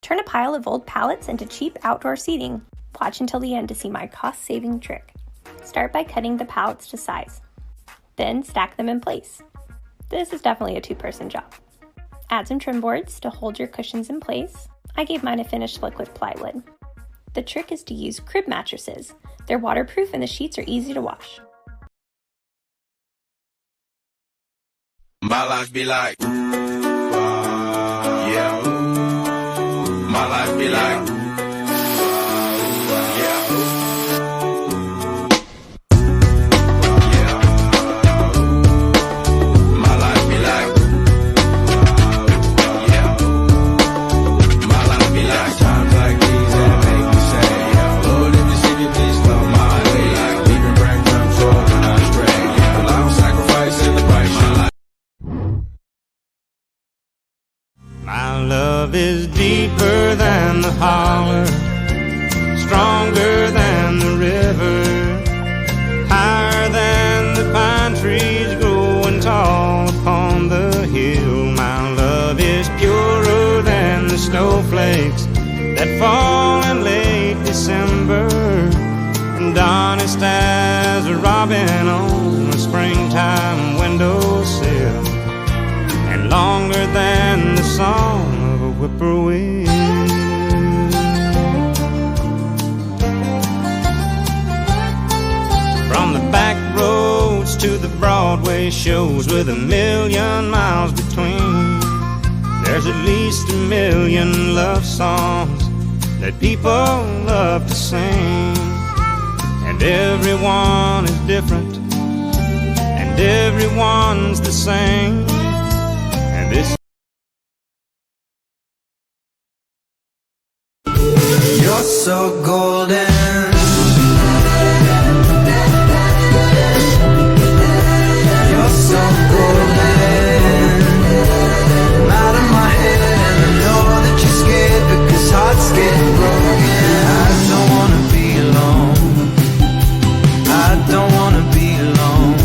Turn a pile of old pallets into cheap outdoor seating. Watch until the end to see my cost-saving trick. Start by cutting the pallets to size. Then stack them in place. This is definitely a two-person job. Add some trim boards to hold your cushions in place. I gave mine a finished look with plywood. The trick is to use crib mattresses. They're waterproof and the sheets are easy to wash. My life be like, yeah. My life be like, my love is deeper than the holler, stronger than the river, higher than the pine trees growing tall upon the hill. My love is purer than the snowflakes that fall in late December, and honest as a robin on a springtime windowsill, and longer than the song of a whippoorwill. From the back roads to the Broadway shows with 1,000,000 miles between, there's at least 1,000,000 love songs that people love to sing. And everyone is different, and everyone's the same. And this you're so golden, you're so golden. I'm out of my head and I know that you're scared because hearts get broken. I don't wanna be alone, I don't wanna be alone.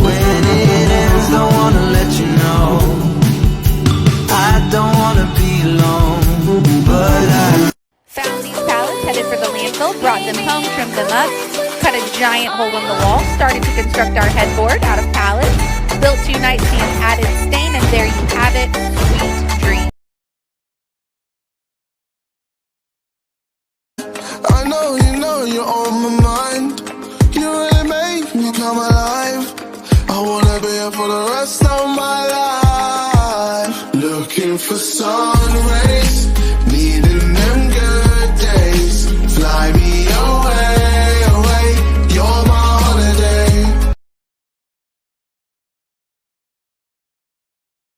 When it ends, don't wanna let you know. I don't wanna be alone, but I Found these pallets, headed for the landfill, brought them home, trimmed them up, cut a giant hole in the wall, started to construct our headboard out of pallets, built 2 nightstands, added stain, and there you have it, sweet dream. I know you're on my mind. You really make me come alive. I wanna be here for the rest of my life. Looking for sun, rain.